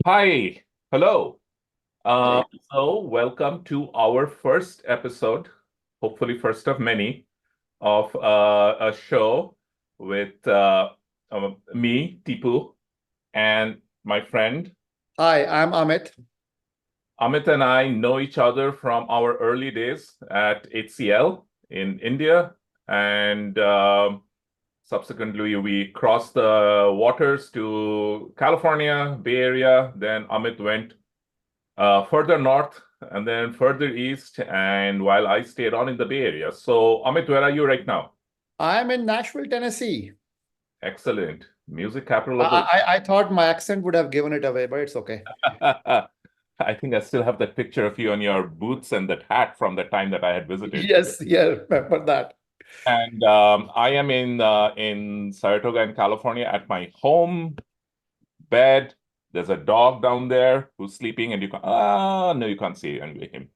Hi, hello. Hey. Welcome to our first episode, hopefully first of many, of a show with me, Tipu, and my friend Hi, I'm Amit. Amit. And I know each other from our early days at HCL in India, and subsequently we crossed the waters to California, Bay Area. Then Amit went further north and then further east, and while I stayed on in the Bay Area. So, Amit, where are you right now? I'm in Nashville, Tennessee. Excellent. Music capital of the I thought my accent would have given it away, but it's okay. world. I think I still have that picture of you on your boots and that hat from the time that I had visited. Yes, yeah, remember that. And I am in Saratoga, in California, at my home bed. There's a dog down there who's sleeping, and you can no, you can't see anyway him.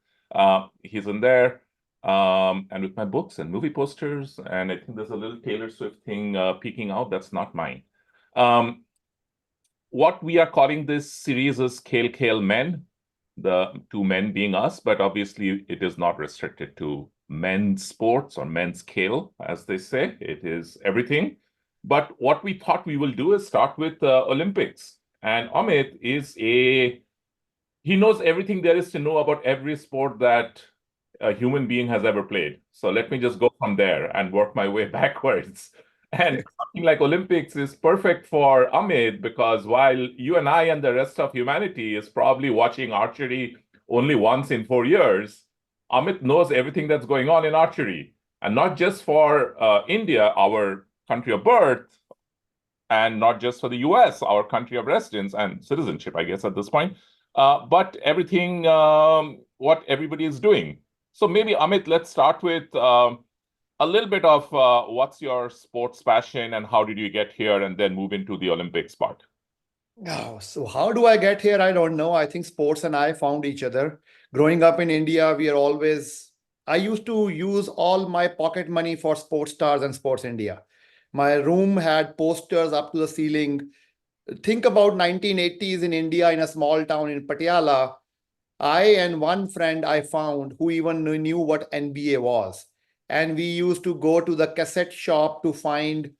He's in there, and with my books and movie posters, and I think there's a little Taylor Swift thing peeking out. That's not mine. Um, what we are calling this series is Khel Men, the two men being us, but obviously it is not restricted to men's sports or men's Khel, as they say. It is everything. But what we thought we will do is start with Olympics. And Amit he knows everything there is to know about every sport that a human being has ever played. So let me just go from there and work my way backwards. And something like Olympics is perfect for Amit because while you and I and the rest of humanity is probably watching archery only once in 4 years, Amit knows everything that's going on in archery. And not just for India, our country of birth, and not just for the US, our country of residence and citizenship, I guess, at this point, but everything, what everybody is doing. So maybe, Amit, let's start with a little bit of what's your sports passion and how did you get here, and then move into the Olympics part. Oh, so how do I get here? I don't know. I think sports and I found each other. Growing up in India, I used to use all my pocket money for Sports Stars and Sports India. My room had posters up to the ceiling. Think about 1980s in India in a small town in Patiala. I and one friend I found who even knew what NBA was. And we used to go to the cassette shop to find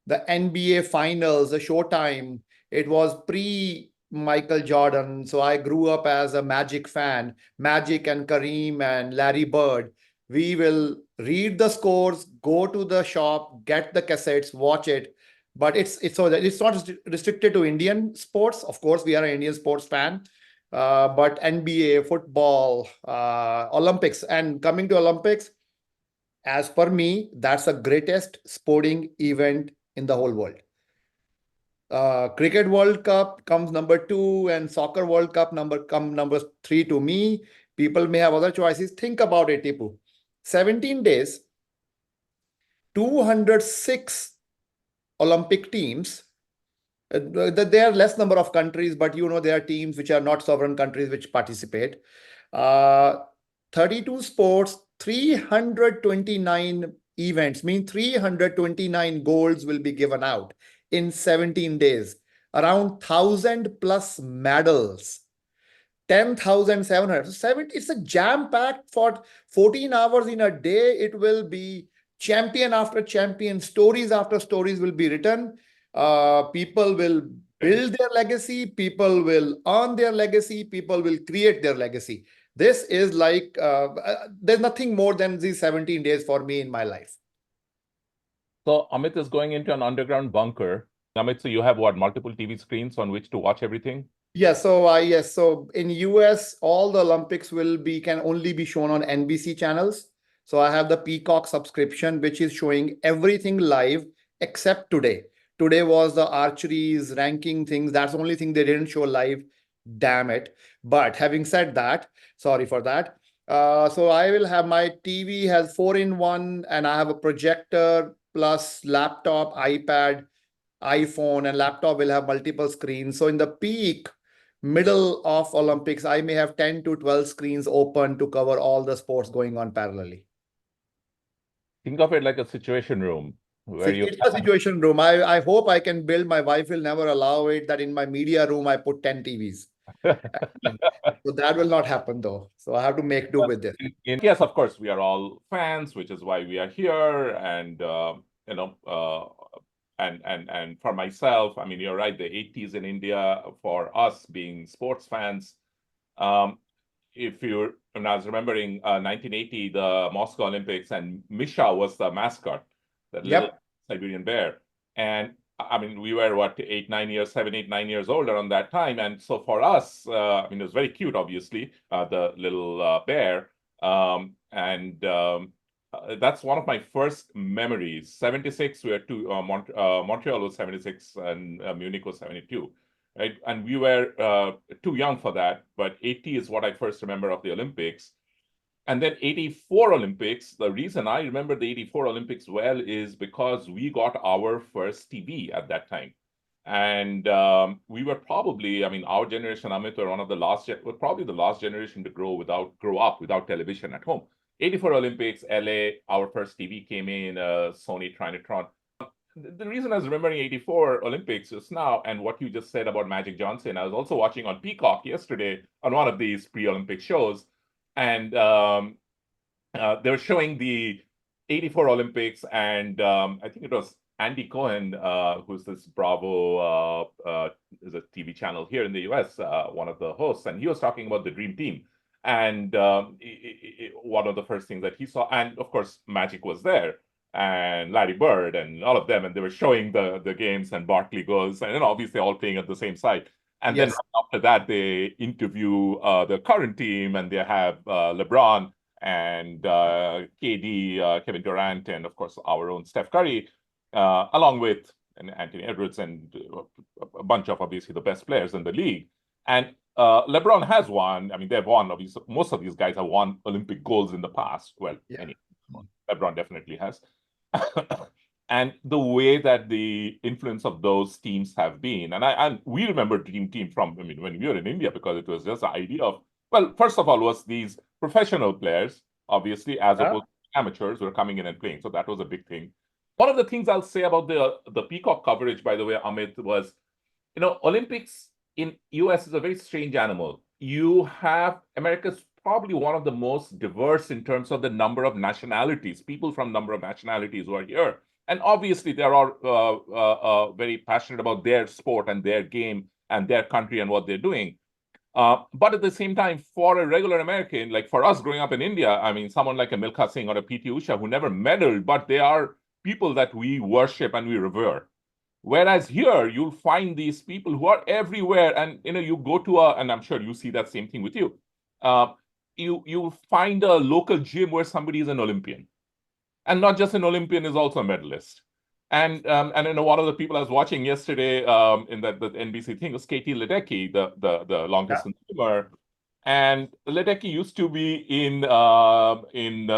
the NBA finals, the Showtime. It was pre Michael Jordan. So I grew up as a Magic fan, Magic and Kareem and Larry Bird. We will read the scores, go to the shop, get the cassettes, watch it. But it's so that it's not restricted to Indian sports. Of course, we are an Indian sports fan, but NBA, football, Olympics, and coming to Olympics, as per me, that's the greatest sporting event in the whole world. Cricket World Cup comes number two, and Soccer World Cup number three to me. People may have other choices. Think about it, Tipu. 17 days, 206 Olympic teams. There are less number of countries, but there are teams which are not sovereign countries which participate. Uh, 32 sports, 329 events, mean 329 golds will be given out in 17 days. Around 1,000 plus medals, 10,700. It's a jam packed for 14 hours in a day. It will be champion after champion, stories after stories will be written. People will build their legacy, people will earn their legacy, people will create their legacy. This is like, there's nothing more than these 17 days for me in my life. So Amit is going into an underground bunker. Amit, so you have what, multiple TV screens on which to watch everything? Yes, so in US, all the Olympics can only be shown on NBC channels. So I have the Peacock subscription, which is showing everything live except today. Today was the archery's ranking things. That's the only thing they didn't show live. Damn it. But having said that, sorry for that. So I will have my TV has 4-in-1, and I have a projector plus laptop, iPad, iPhone, and laptop will have multiple screens. So in the peak middle of Olympics, I may have 10 to 12 screens open to cover all the sports going on parallelly. Think of it like a situation room. Where you It's a situation room. I hope I can build. My wife will never allow it that in my media room I put 10 TVs. So that will not happen though. So I have to make do with this. yes, of course, we are all fans, which is why we are here. And you know, and for myself, I mean, you're right. The 80s in India for us being sports fans. Um, if you're, and I was remembering 1980, the Moscow Olympics, and Misha was the mascot, that little Yep. Siberian bear. And I mean, we were what, 8, 9 years, 7, 8, 9 years old around that time. And so for us, I mean, it was very cute, obviously, the little bear. That's one of my first memories. 76, we were Montreal was 76 and Munich was 72. Right? And we were too young for that, but 80 is what I first remember of the Olympics. And then 84 Olympics, the reason I remember the 84 Olympics well is because we got our first TV at that time. And we were probably, I mean, our generation, Amit, were one of the last, were probably the last generation to grow up without television at home. 84 Olympics, LA, our first TV came in, Sony Trinitron. The reason I was remembering 84 Olympics just now and what you just said about Magic Johnson, I was also watching on Peacock yesterday on one of these pre-Olympic shows, and they were showing the 84 Olympics, and I think it was Andy Cohen, who's this Bravo, is a TV channel here in the US, one of the hosts, and he was talking about the Dream Team. And one of the first things that he saw, and of course, Magic was there, and Larry Bird, and all of them, and they were showing the games, and Barkley goes, and obviously all playing at the same site. And then Yes. after that, they interview the current team, and they have LeBron and KD, Kevin Durant, and of course our own Steph Curry, along with Anthony Edwards and a bunch of obviously the best players in the league. And LeBron has won. I mean, they've won. Obviously, most of these guys have won Olympic golds in the past. Well, Yeah. LeBron definitely has. And the way that the influence of those teams have been, and we remember Dream Team from, I mean, when we were in India, because it was just the idea of, well, first of all, was these professional players, obviously, as opposed to amateurs who are coming in and playing. So that was a big thing. One of the things I'll say about the Peacock coverage, by the way, Amit, was, you know, Olympics in US is a very strange animal. You have America's probably one of the most diverse in terms of the number of nationalities, people from number of nationalities who are here. And obviously, they are very passionate about their sport and their game and their country and what they're doing. But at the same time, for a regular American, like for us growing up in India, I mean, someone like a Milkha Singh or a P.T. Usha who never medaled, but they are people that we worship and we revere. Whereas here, you'll find these people who are everywhere, and you know, you go to and I'm sure you see that same thing with you. You find a local gym where somebody is an Olympian, and not just an Olympian, is also a medalist. And you know, one of the people I was watching yesterday in that the NBC thing was Katie Ledecky, the long distance swimmer. And Ledecky used to be in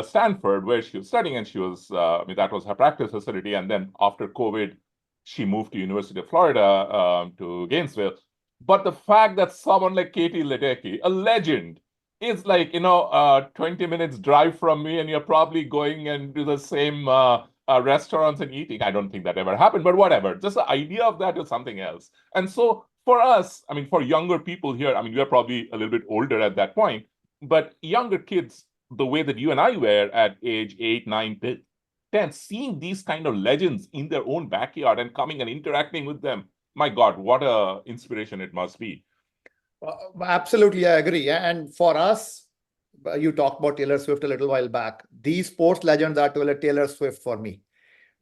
Stanford, where she was studying, and she was I mean, that was her practice facility. And then after COVID, she moved to University of Florida to Gainesville. But the fact that someone like Katie Ledecky, a legend, is like, you know, 20 minutes drive from me, and you're probably going and do the same restaurants and eating. I don't think that ever happened, but whatever. Just the idea of that is something else. And so for us, I mean, for younger people here, I mean, we are probably a little bit older at that point, but younger kids, the way that you and I were at age 8, 9, 10, seeing these kind of legends in their own backyard and coming and interacting with them, my God, what a inspiration it must be. Absolutely, I agree. And for us, you talked about Taylor Swift a little while back. These sports legends are Taylor Swift for me.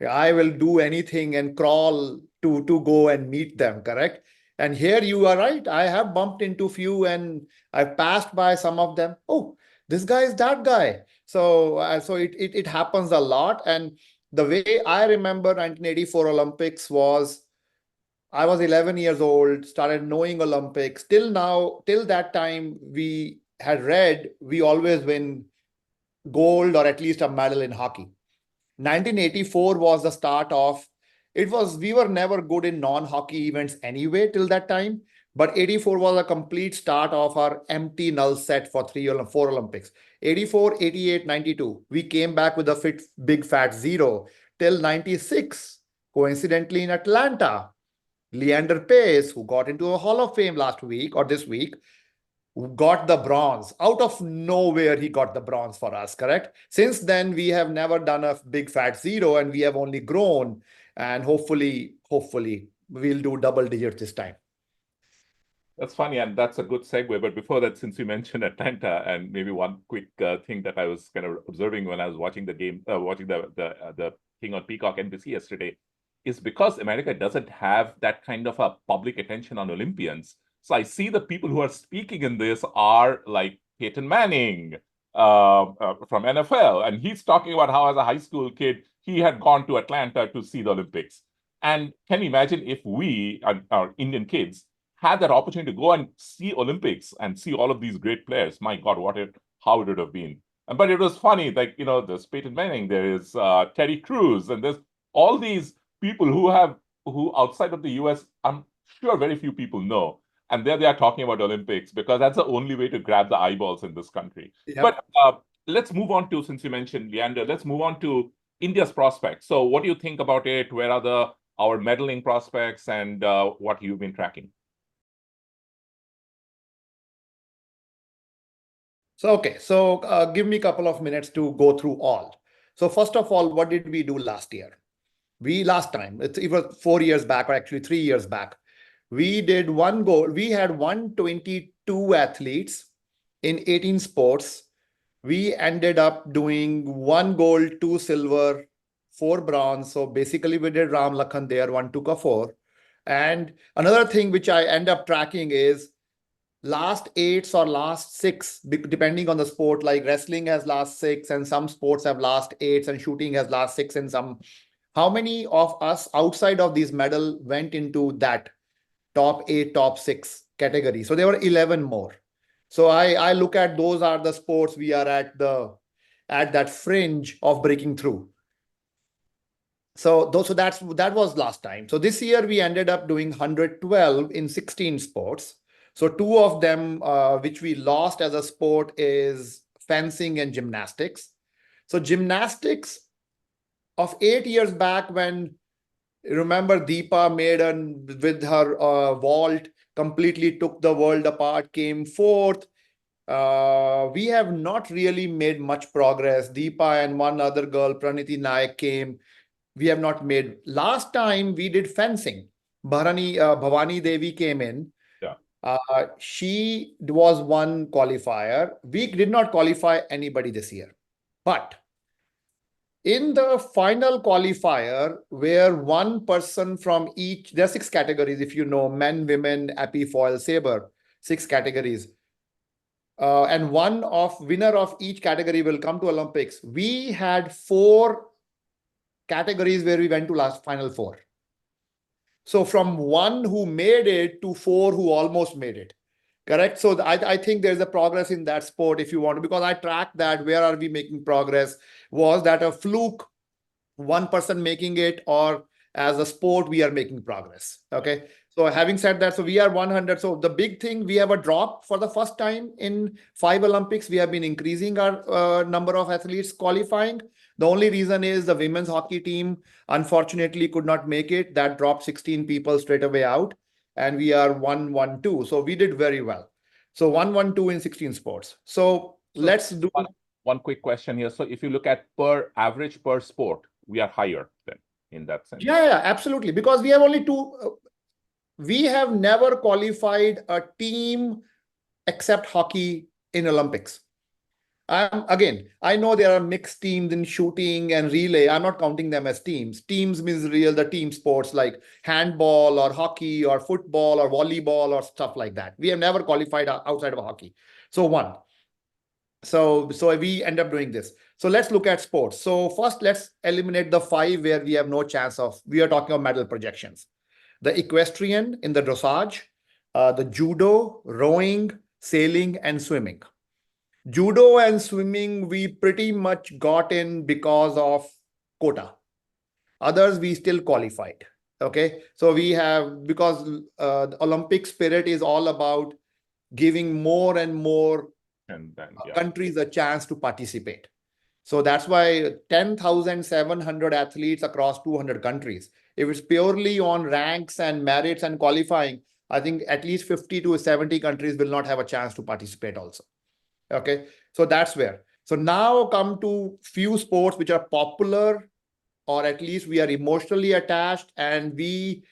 I will do anything and crawl to go and meet them, correct? And here you are right. I have bumped into few and I've passed by some of them. Oh, this guy is that guy. So it happens a lot. And the way I remember 1984 Olympics was I was 11 years old, started knowing Olympics. Till now, till that time, we had read we always win gold or at least a medal in hockey. 1984 was the start of we were never good in non-hockey events anyway till that time, but 84 was a complete start of our empty null set for 4 Olympics. 84, 88, 92, we came back with a big fat zero. till 96, coincidentally in Atlanta, Leander Pace, who got into a Hall of Fame last week or this week, got the bronze. Out of nowhere, he got the bronze for us, correct? Since then, we have never done a big fat zero and we have only grown. And hopefully, we'll do double digits this time. That's funny, and that's a good segue. But before that, since you mentioned Atlanta, and maybe one quick thing that I was kind of observing when I was watching the game, watching the thing on Peacock NBC yesterday, is because America doesn't have that kind of a public attention on Olympians. So I see the people who are speaking in this are like Peyton Manning from NFL, and he's talking about how, as a high school kid, he had gone to Atlanta to see the Olympics. And can you imagine if we, our Indian kids, had that opportunity to go and see Olympics and see all of these great players? My God, how it would have been. But it was funny, like, there's Peyton Manning, there is Terry Crews, and there's all these people who outside of the US, I'm sure very few people know. And there they are talking about Olympics because that's the only way to grab the eyeballs in this country. Yep. But let's move on to, since you mentioned Leander, let's move on to India's prospects. So what do you think about it? Where are our medaling prospects, and what you've been tracking? So give me a couple of minutes to go through all. So first of all, what did we do last year? Last time, it was 4 years back, or actually 3 years back, we did one goal. We had 122 athletes in 18 sports. We ended up doing 1 gold, 2 silver, 4 bronze. So basically we did Ram Lakhan there, 1 took a 4. And another thing which I end up tracking is last 8s or last 6, depending on the sport. Like wrestling has last 6 and some sports have last 8s, and shooting has last 6 and some. How many of us outside of these medal went into that top 8, top 6 category? So there were 11 more. So I look at those are the sports we are at that fringe of breaking through. So that was last time. So this year we ended up doing 112 in 16 sports. So 2 of them, which we lost as a sport, is fencing and gymnastics. So gymnastics, of 8 years back, when, remember, Deepa made with her vault, completely took the world apart, came fourth. We have not really made much progress. Deepa and one other girl, Praniti Naik, came. We have not made. Last time we did fencing, Bhavani Devi came in. Yeah. She was one qualifier. We did not qualify anybody this year. But in the final qualifier, where one person from each, there are 6 categories, if you know, men, women, epi, foil, saber, 6 categories. And winner of each category will come to Olympics. We had 4 categories where we went to final 4. So from 1 who made it to 4 who almost made it. Correct. So I think there's a progress in that sport, if you want to, because I track that. Where are we making progress? Was that a fluke, one person making it, or as a sport we are making progress? Okay. So having said that, so we are 100. So the big thing, we have a drop for the first time in 5 Olympics. We have been increasing our number of athletes qualifying. The only reason is the women's hockey team unfortunately could not make it. That dropped 16 people straight away out. And we are 112. So we did very well. So 112 in 16 sports. So let's do one quick question here. So if you look at average per sport, we are higher then in that sense. Yeah, absolutely. Because we have only 2. We have never qualified a team except hockey in Olympics. Again, I know there are mixed teams in shooting and relay. I'm not counting them as teams. Teams means the team sports like handball or hockey or football or volleyball or stuff like that. We have never qualified outside of hockey. So 1. So we end up doing this. So let's look at sports. So first, let's eliminate the 5 where we have no chance of. We are talking of medal projections. The equestrian in the dressage, the judo, rowing, sailing, and swimming. Judo and swimming, we pretty much got in because of quota. Others, we still qualified. Okay. So we have, because the Olympic spirit is all about giving more and more countries a chance to participate. So that's why 10,700 athletes across 200 countries. If it's purely on ranks and merits and qualifying, I think at least 50 to 70 countries will not have a chance to participate also. Okay, so that's where. So now come to few sports which are popular, or at least we are emotionally attached and we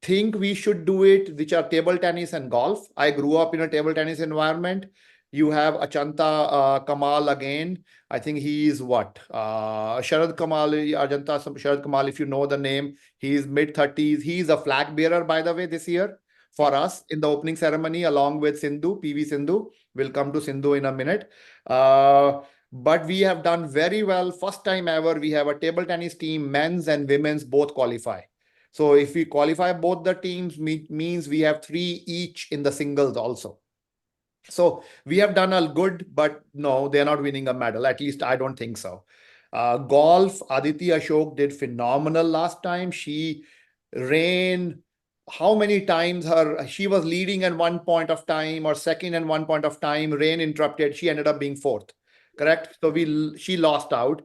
think we should do it, which are table tennis and golf. I grew up in a table tennis environment. You have Achanta Kamal again. I think he is what? Sharad Kamal, Ajanta Sharad Kamal, if you know the name, he's mid-30s. He's a flag bearer, by the way, this year for us in the opening ceremony, along with Sindhu, PV Sindhu. We'll come to Sindhu in a minute. But we have done very well. First time ever, we have a table tennis team, men's and women's both qualify. So if we qualify both the teams, means we have 3 each in the singles also. So we have done a good, but no, they're not winning a medal. At least I don't think so. Golf, Aditi Ashok did phenomenal last time. She ran how many times she was leading at one point of time or second at one point of time, rain interrupted. She ended up being fourth. Correct. So she lost out.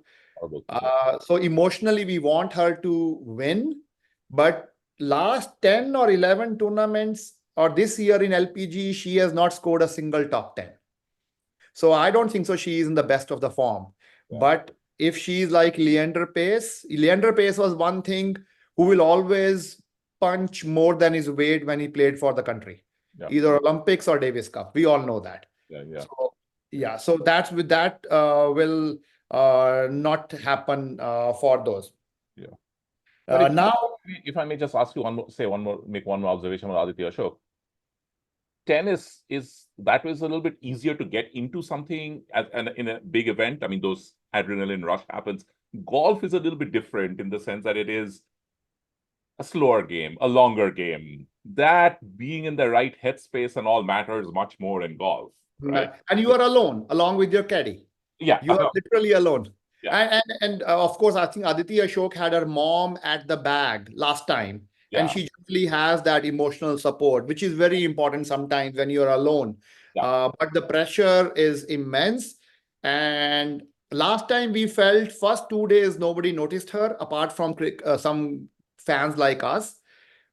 So emotionally, we want her to win, but last 10 or 11 tournaments or this year in LPG, she has not scored a single top 10. So I don't think so she is in the best of the form. Yeah. But if she's like Leander Pace was one thing who will always punch more than his weight when he played for the country. Yeah. Either Olympics or Davis Cup. We all know that. So that's with that will not happen for those. Yeah. Now, if I may just ask you make one more observation on Aditya Ashok. Tennis is a little bit easier to get into something in a big event. I mean, those adrenaline rush happens. Golf is a little bit different in the sense that it is a slower game, a longer game. That being in the right headspace and all matters much more in golf. Right. And you are alone, along with your caddy. Yeah. You are literally alone. Yeah. And of course, I think Aditi Ashok had her mom at the bag last time. Yeah. And she generally has that emotional support, which is very important sometimes when you're alone. Yeah. But the pressure is immense. And last time we felt first 2 days, nobody noticed her apart from some fans like us.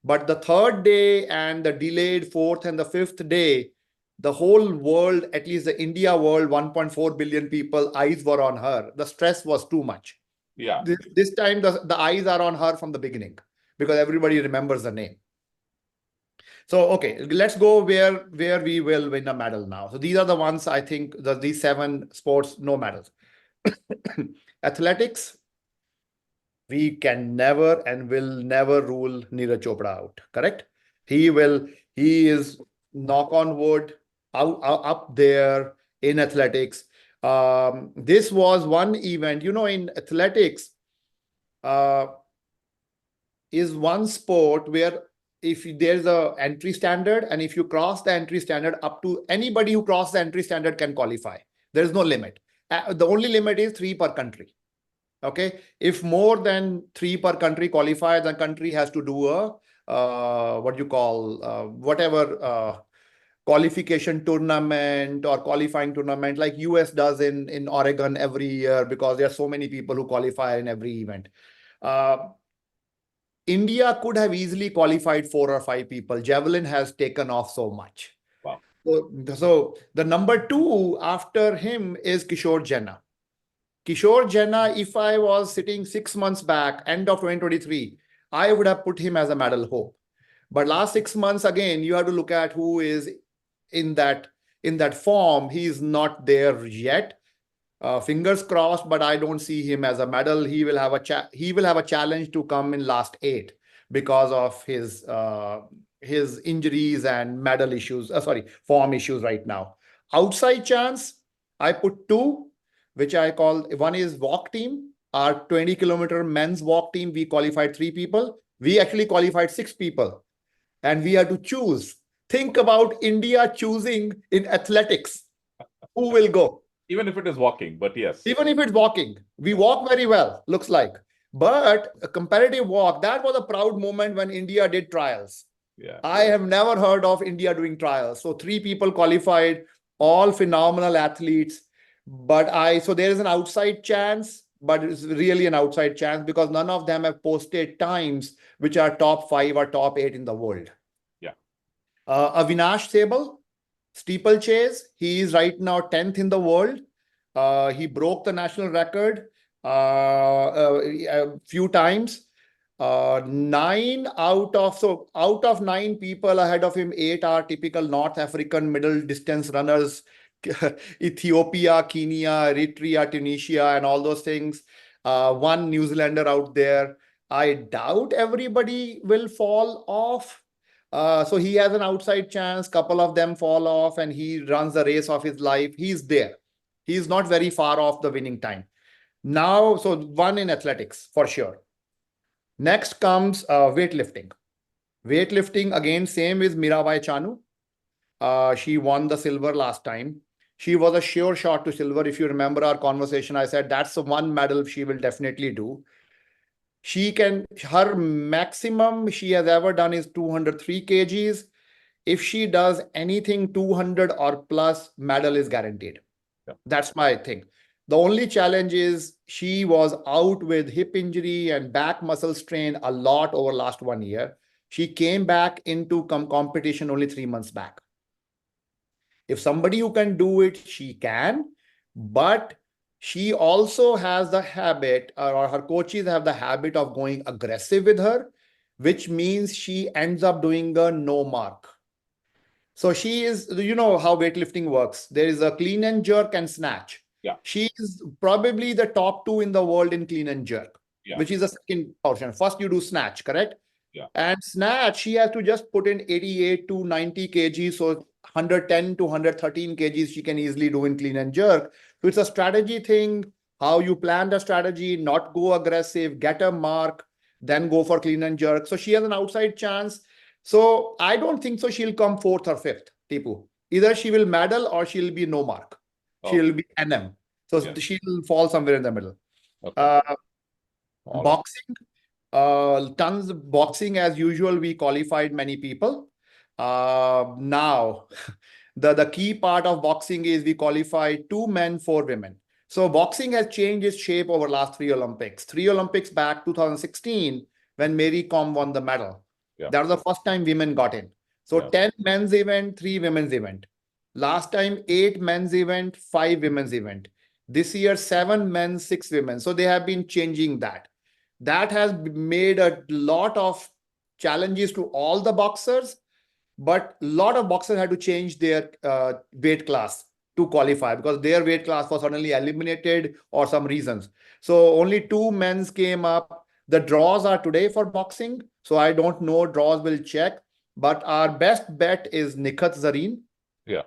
But the third day and the delayed fourth and the fifth day, the whole world, at least the India world, 1.4 billion people, eyes were on her. The stress was too much. Yeah. This time, the eyes are on her from the beginning because everybody remembers the name. So, okay, let's go where we will win a medal now. So these are the ones I think, these 7 sports, no medals. Athletics, we can never and will never rule Neeraj Chopra out, correct? He is, knock on wood, up there in athletics. This was one event, in athletics, is one sport where if there's a entry standard and if you cross the entry standard, up to anybody who cross the entry standard can qualify. There is no limit. The only limit is 3 per country. Okay, if more than 3 per country qualify, the country has to do a whatever qualification tournament or qualifying tournament like US does in Oregon every year, because there are so many people who qualify in every event. India could have easily qualified 4 or 5 people. Javelin has taken off so much. Wow. So the number 2 after him is Kishore Jena. Kishore Jena, if I was sitting 6 months back, end of 2023, I would have put him as a medal hope. But last 6 months, again, you have to look at who is in that form. He's not there yet. Fingers crossed, but I don't see him as a medal. He will have a challenge to come in last 8 because of his injuries and medal issues. Form issues right now. Outside chance, I put 2. Which I call, one is walk team, our 20-kilometer men's walk team. We qualified 3 people. We actually qualified 6 people. And we had to choose. Think about India choosing in athletics. Who will go? Even if it is walking, but yes. Even if it's walking. We walk very well, looks like. But a comparative walk, that was a proud moment when India did trials. Yeah. I have never heard of India doing trials. So 3 people qualified, all phenomenal athletes. So there is an outside chance, but it's really an outside chance because none of them have posted times which are top 5 or top 8 in the world. Yeah. Avinash Sehgal, steeplechase, he is right now 10th in the world. He broke the national record a few times. Out of 9 people ahead of him, 8 are typical North African middle distance runners. Ethiopia, Kenya, Eritrea, Tunisia, and all those things. One New Zealander out there. I doubt everybody will fall off. So he has an outside chance. Couple of them fall off, and he runs the race of his life. He's there. He's not very far off the winning time. Now, so one in athletics for sure. Next comes weightlifting. Weightlifting, again, same with Mirabai Chanu. She won the silver last time. She was a sure shot to silver. If you remember our conversation, I said that's the one medal she will definitely do. Her maximum she has ever done is 203 kgs. If she does anything 200 or plus, medal is guaranteed. Yeah. That's my thing. The only challenge is she was out with hip injury and back muscle strain a lot over last 1 year. She came back into competition only 3 months back. If somebody who can do it, she can, but she also has the habit, or her coaches have the habit of going aggressive with her, which means she ends up doing a no mark. So she is, you know how weightlifting works. There is a clean and jerk and snatch. Yeah. She is probably the top 2 in the world in clean and jerk, Yeah. which is the second portion. First, you do snatch, correct? Yeah. And snatch, she has to just put in 88 to 90 kgs. So 110 to 113 kgs she can easily do in clean and jerk. So it's a strategy thing, how you plan the strategy, not go aggressive, get a mark, then go for clean and jerk. So she has an outside chance. So I don't think so she'll come 4th or 5th, Tipu. Either she will medal or she'll be no mark. She'll be NM. So Yeah. she'll fall somewhere in the middle. Okay. Boxing, tons of boxing as usual. We qualified many people. Now, the key part of boxing is we qualified 2 men, 4 women. So boxing has changed its shape over last 3 Olympics. 3 Olympics back 2016 when Mary Kom won the medal. Yeah. That was the first time women got in. So Yeah. 10 men's event, 3 women's event. Last time 8 men's event, 5 women's event. This year 7 men, 6 women. So they have been changing that. That has made a lot of challenges to all the boxers, but a lot of boxers had to change their weight class to qualify because their weight class was suddenly eliminated or some reasons. So only 2 men's came up. The draws are today for boxing. So I don't know, draws will check. But our best bet is Nikhat Zareen. Yeah.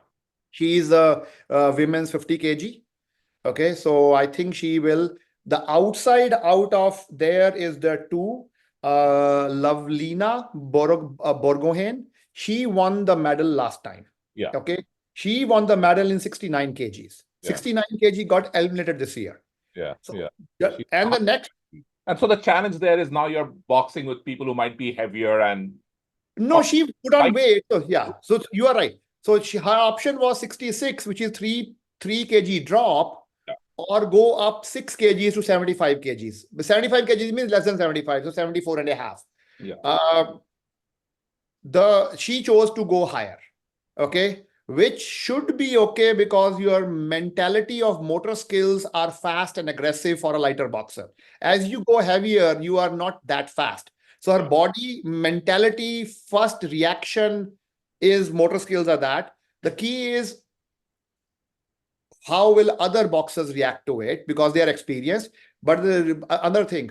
She is a women's 50 kg. Okay, so I think she will. The outside out of there is the 2, Lovelina Borgohain. She won the medal last time. Yeah. Okay, she won the medal in 69 kgs. Yeah. 69 kg got eliminated this year. Yeah. So, Yeah. and the next. And so the challenge there is now you're boxing with people who might be heavier and. No, she put on weight. So yeah, so you are right. So her option was 66, which is 3 kg drop. Yeah. Or go up 6 kgs to 75 kgs. But 75 kgs means less than 75, so 74 and a half. Yeah. She chose to go higher, okay, which should be okay because your mentality of motor skills are fast and aggressive for a lighter boxer. As you go heavier, you are not that fast. So her body mentality, first reaction is motor skills are that. The key is how will other boxers react to it because they are experienced. But the other thing,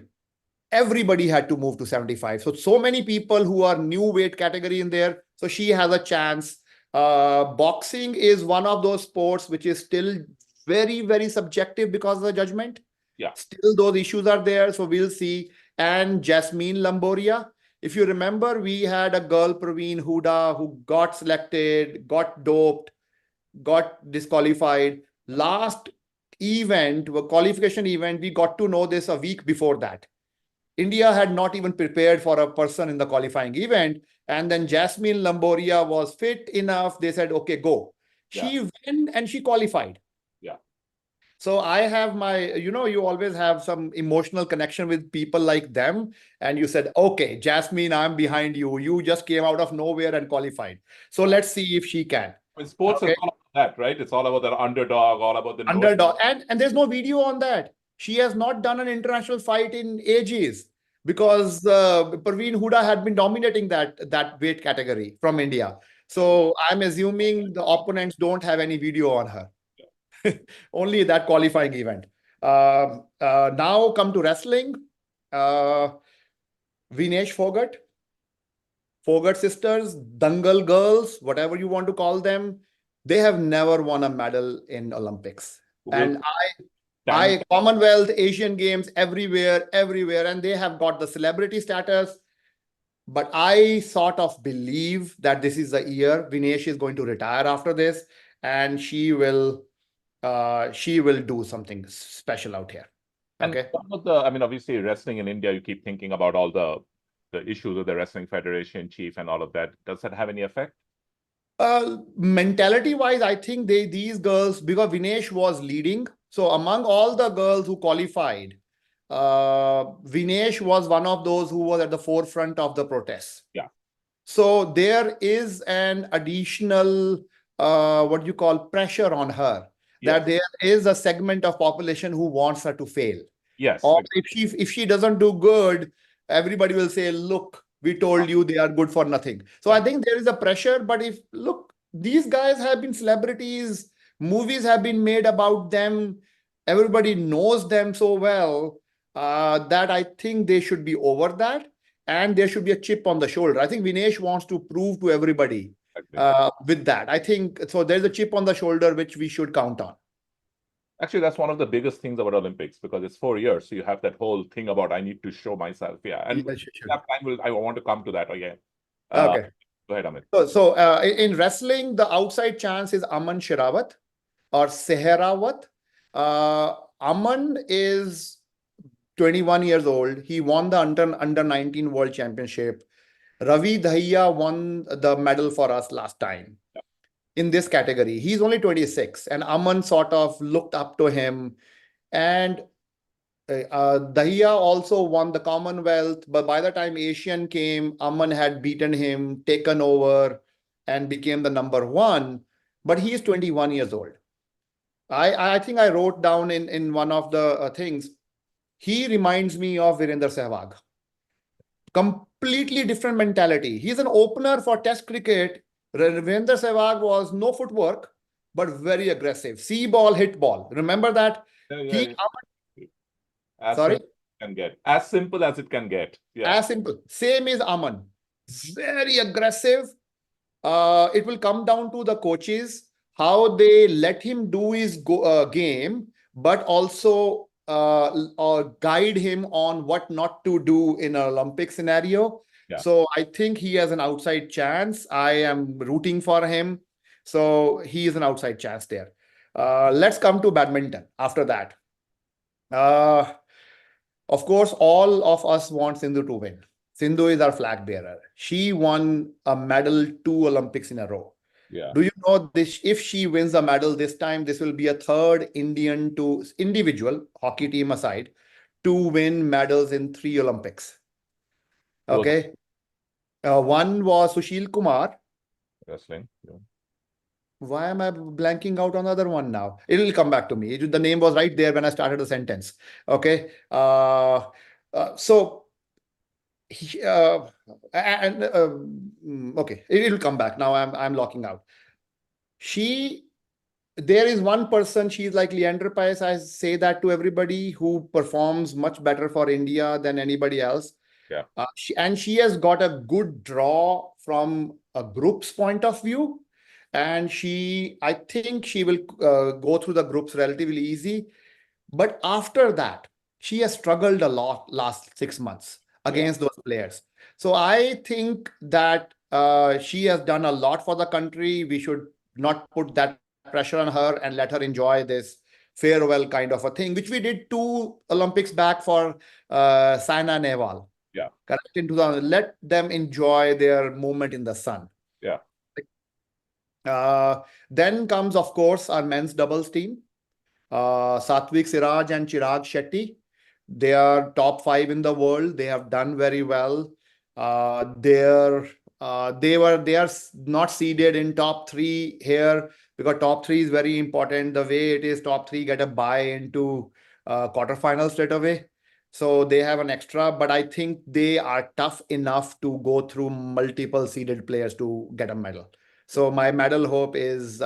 everybody had to move to 75. So many people who are new weight category in there. So she has a chance. Boxing is one of those sports which is still very, very subjective because of the judgment. Yeah. Still those issues are there. So we'll see. And Jasmine Lamboria. If you remember, we had a girl, Praveen Huda, who got selected, got doped, got disqualified. Last event, qualification event, we got to know this a week before that. India had not even prepared for a person in the qualifying event. And then Jasmine Lamboria was fit enough. They said, okay, go. She went and she qualified. Yeah. So I have my, you always have some emotional connection with people like them. And you said, okay, Jasmine, I'm behind you. You just came out of nowhere and qualified. So Yeah. let's see if she can. I mean, sports is Okay. all about that, right? It's all about the underdog, all about the no. Underdog. And there's no video on that. She has not done an international fight in ages because Parveen Huda had been dominating that weight category from India. So I'm assuming the opponents don't have any video on her. Only that qualifying event. Now come to wrestling. Uh, Vinesh Fogart sisters, Dangal girls, whatever you want to call them, they have never won a medal in Olympics. Will And stand. I Commonwealth, Asian Games, everywhere, and they have got the celebrity status. But I sort of believe that this is the year Vinesh is going to retire after this, and she will do something special out here. And Okay. what about I mean, obviously, wrestling in India, you keep thinking about all the issues with the wrestling federation chief and all of that. Does that have any effect? Mentality wise, I think these girls, because Vinesh was leading. So among all the girls who qualified, Vinesh was one of those who was at the forefront of the protests. Yeah. So there is an additional, what you call pressure on her, that Yes. there is a segment of population who wants her to fail. Yes. Or if she doesn't do good, everybody will say, look, we told you they are good for nothing. So Yeah. I think there is a pressure, but if look, these guys have been celebrities, movies have been made about them, everybody knows them so well, that I think they should be over that, and there should be a chip on the shoulder. I think Vinesh wants to prove to everybody Exactly. with that. I think so. There's a chip on the shoulder which we should count on. Actually, that's one of the biggest things about Olympics because it's 4 years. So you have that whole thing about I need to show myself. Yeah. And Yes, you should. that time I want to come to that again. Okay. Go ahead, Amit. So in wrestling, the outside chance is Aman Sherawat or Seherawat. Aman is 21 years old. He won the under 19 World Championship. Ravi Dahiya won the medal for us last time in this category. He's only 26, and Aman sort of looked up to him. And Dahiya also won the Commonwealth, but by the time Asian came, Aman had beaten him, taken over, and became the number one. But he is 21 years old. I think I wrote down in one of the things, he reminds me of Virender Sehwag. Completely different mentality. He's an opener for Test cricket. Virender Sehwag was no footwork, but very aggressive. See ball, hit ball. Remember that? Yeah, He, yeah. As sorry? simple as it can get. As simple as it can get. Yeah. As simple. Same is Aman. Very aggressive. It will come down to the coaches, how they let him do his game, but also guide him on what not to do in an Olympic scenario. Yeah. So I think he has an outside chance. I am rooting for him. So he is an outside chance there. Let's come to badminton after that. Of course, all of us want Sindhu to win. Sindhu is our flag bearer. She won a medal 2 Olympics in a row. Yeah. Do you know this? If she wins a medal this time, this will be a third Indian to individual hockey team aside to win medals in 3 Olympics. Okay. One was Sushil Kumar. Wrestling. Yeah. Why am I blanking out on the other one now? It will come back to me. The name was right there when I started the sentence. Okay. So and okay, it will come back. Now I'm locking out. There is one person, she's like Leander Paes. I say that to everybody, who performs much better for India than anybody else. Yeah. She has got a good draw from a group's point of view. And I think she will go through the groups relatively easy. But after that, she has struggled a lot last 6 months against those players. So I think that she has done a lot for the country. We should not put that pressure on her and let her enjoy this farewell kind of a thing, which we did 2 Olympics back for Saina Nehwal. Yeah. Correct. In 2000, let them enjoy their moment in the sun. Yeah. Then comes, of course, our men's doubles team. Satvik Siraj and Chirag Shetty. They are top five in the world. They have done very well. They're they are not seeded in top three here because top three is very important. The way it is, top three get a bye into quarterfinals straight away. So they have an extra, but I think they are tough enough to go through multiple seeded players to get a medal. So my medal hope is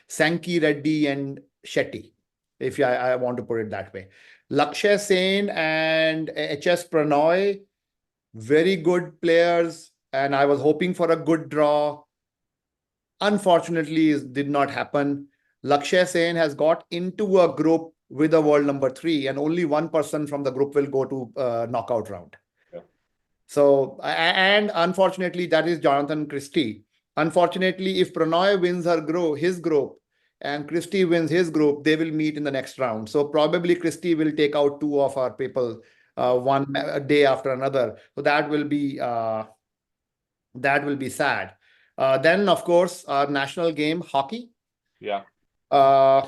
Sankey Reddy and Shetty, if I want to put it that way. Lakshay Sen and HS Pranoy, very good players, and I was hoping for a good draw. Unfortunately, it did not happen. Lakshay Sen has got into a group with a world number three, and only one person from the group will go to knockout round. Yeah. So, and unfortunately, that is Jonathan Christie. Unfortunately, if Pranoy wins his group, and Christie wins his group, they will meet in the next round. So probably Christie will take out two of our people one day after another. So that will be sad. Then, of course, our national game, hockey. Yeah. Uh,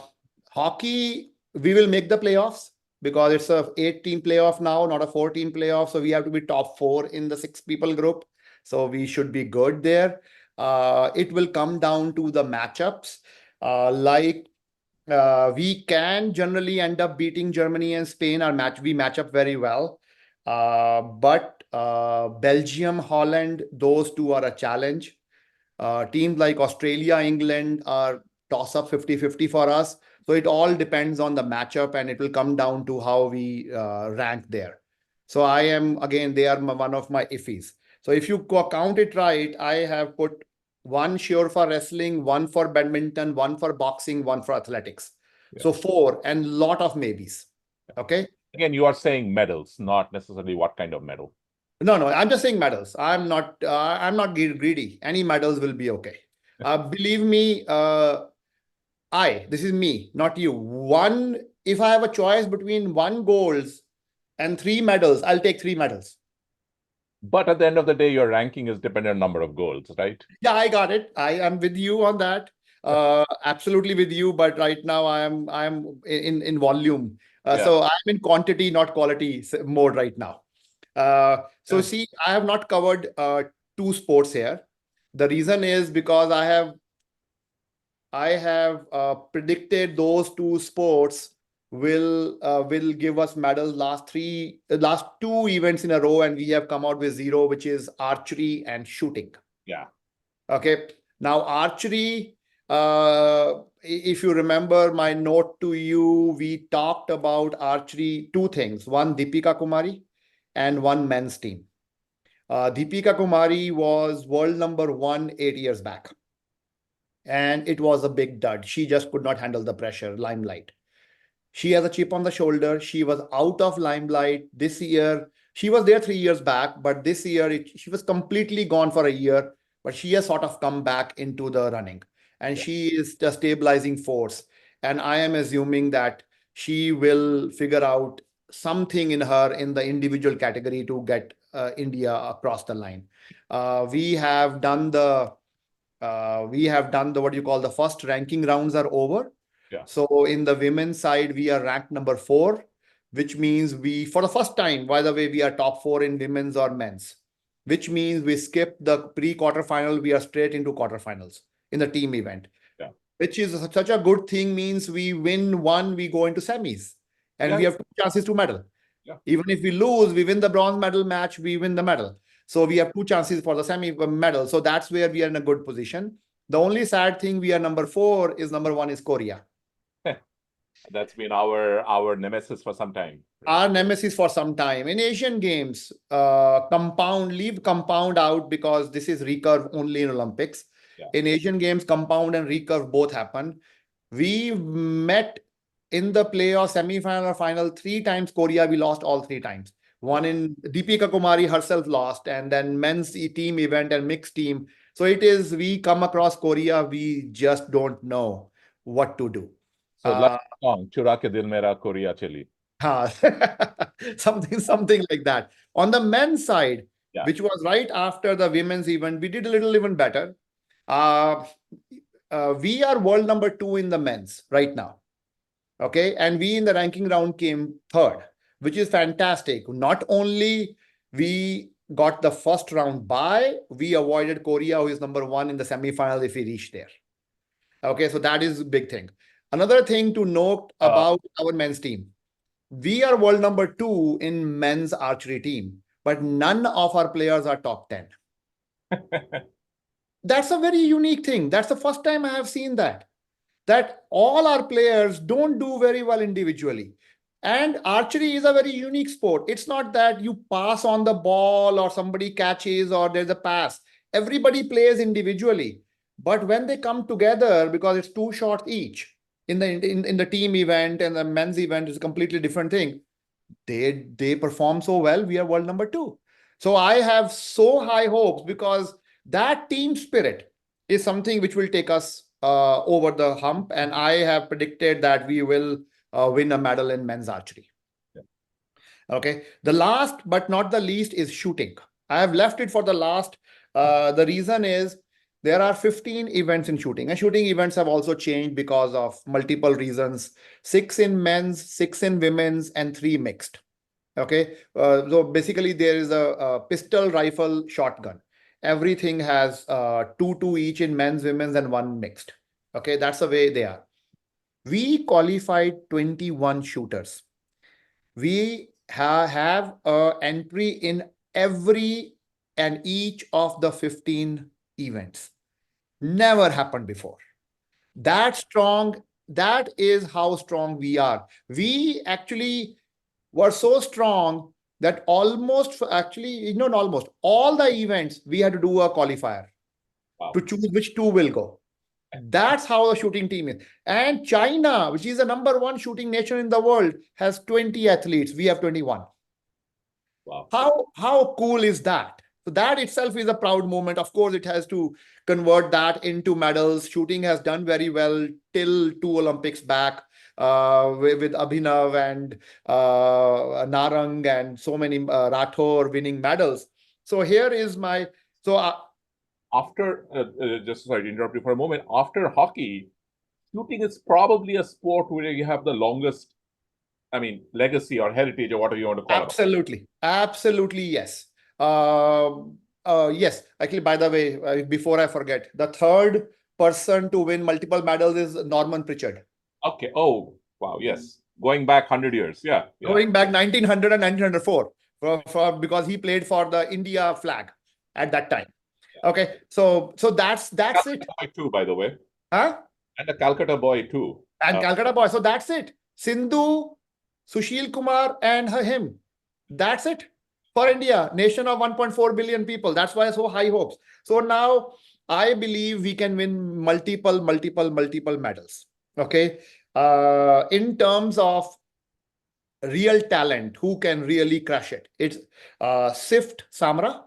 Hockey, we will make the playoffs because it's a 8-team playoff now, not a 14 playoff. So we have to be top four in the 6 people group. So we should be good there. It will come down to the matchups. We can generally end up beating Germany and Spain. We match up very well. But Belgium, Holland, those two are a challenge. Teams like Australia, England are toss up 50-50 for us. So it all depends on the matchup and it will come down to how we rank there. So they are one of my iffies. So if you count it right, I have put one sure for wrestling, one for badminton, one for boxing, one for athletics. Yeah. So 4 and lot of maybes. Okay. Again, you are saying medals, not necessarily what kind of medal. No, I'm just saying medals. I'm not greedy. Any medals will be okay. Believe me, this is me, not you. If I have a choice between 1 golds and 3 medals, I'll take 3 medals. But at the end of the day, your ranking is dependent on number of goals, right? Yeah, I got it. I am with you on that. Absolutely with you. But right now, I am in volume. Yeah. So I'm in quantity, not quality mode right now. Yeah. See, I have not covered 2 sports here. The reason is because I have predicted those 2 sports will give us medals last 2 events in a row, and we have come out with 0, which is archery and shooting. Yeah. Okay. Now archery, if you remember my note to you, we talked about archery, 2 things: one Deepika Kumari and one men's team. Deepika Kumari was world number 1 8 years back. And it was a big dud. She just could not handle the pressure, limelight. She has a chip on the shoulder. She was out of limelight this year. She was there 3 years back, but this year she was completely gone for a year. But she has sort of come back into the running, and Yeah. she is the stabilizing force. And I am assuming that she will figure out something in her in the individual category to get India across the line. We have done the what you call the first ranking rounds are over. Yeah. So in the women's side, we are ranked number 4, which means for the first time, by the way, we are top 4 in women's or men's, which means we skip the pre-quarterfinal. We are straight into quarterfinals in the team event, Yeah. which is such a good thing. Means we win one, we go into semis, and we have 2 chances to medal. Yeah. Even if we lose, we win the bronze medal match, we win the medal. So we have 2 chances for the semi medal. So that's where we are in a good position. The only sad thing, we are number 4, is number 1 is Korea. That's been our nemesis for some time. Our nemesis for some time. In Asian Games, leave compound out because this is recurve only in Olympics. Yeah. In Asian Games, compound and recurve both happen. We met in the playoff, semi-final or final 3 times. Korea, we lost all 3 times. One in Deepika Kumari herself lost, and then men's team event and mixed team. So we come across Korea, we just don't know what to do. So last song, Chura Ke Dil Mera Korea Chili. Something like that. On the men's side, Yeah. which was right after the women's event, we did a little even better. We are world number 2 in the men's right now. Okay. And we in the ranking round came third, which is fantastic. Not only we got the first round bye, we avoided Korea, who is number one in the semifinal if we reach there. Okay. So that is a big thing. Another thing to note Uh, about our men's team, we are world number 2 in men's archery team, but none of our players are top 10. That's a very unique thing. That's the first time I have seen that all our players don't do very well individually. And archery is a very unique sport. It's not that you pass on the ball or somebody catches or there's a pass. Everybody plays individually. But when they come together, because it's 2 shots each in the team event, and the men's event is a completely different thing, they perform so well. We are world number 2. So I have so high hopes, because that team spirit is something which will take us over the hump, and I have predicted that we will win a medal in men's archery. Yeah. Okay, the last but not the least is shooting. I have left it for the last. The reason is there are 15 events in shooting, and shooting events have also changed because of multiple reasons. 6 in men's, 6 in women's, and 3 mixed. Okay, so basically there is a pistol, rifle, shotgun. Everything has 2 each in men's, women's, and 1 mixed. Okay, that's the way they are. We qualified 21 shooters. We have a entry in every and each of the 15 events. Never happened before. That strong, that is how strong we are. We actually were so strong that almost, actually, not almost, all the events we had to do a qualifier wow. to choose which 2 will go. That's how the shooting team is. And China, which is the number 1 shooting nation in the world, has 20 athletes. We have 21. Wow. How cool is that? So that itself is a proud moment. Of course, it has to convert that into medals. Shooting has done very well till 2 Olympics back, with Abhinav and Narang and so many Rathore winning medals. So here is my so After, just sorry to interrupt you for a moment, after hockey, shooting is probably a sport where you have the longest, I mean, legacy or heritage or whatever you want to call it. absolutely yes. Yes. Actually, by the way, before I forget, the third person to win multiple medals is Norman Pritchard. Okay. Oh, wow. Yes. Going back 100 years. Yeah. Yeah. Going back 1900 and 1904, because he played for the India flag at that time. Yeah. Okay, so that's Calcutta it. boy too, by the way. Huh? And the Calcutta boy too. And Calcutta boy. So that's it. Sindhu, Sushil Kumar, and him. That's it for India, nation of 1.4 billion people. That's why so high hopes. So now I believe we can win multiple medals. Okay. In terms of real talent, who can really crush it? It's Sift Samra.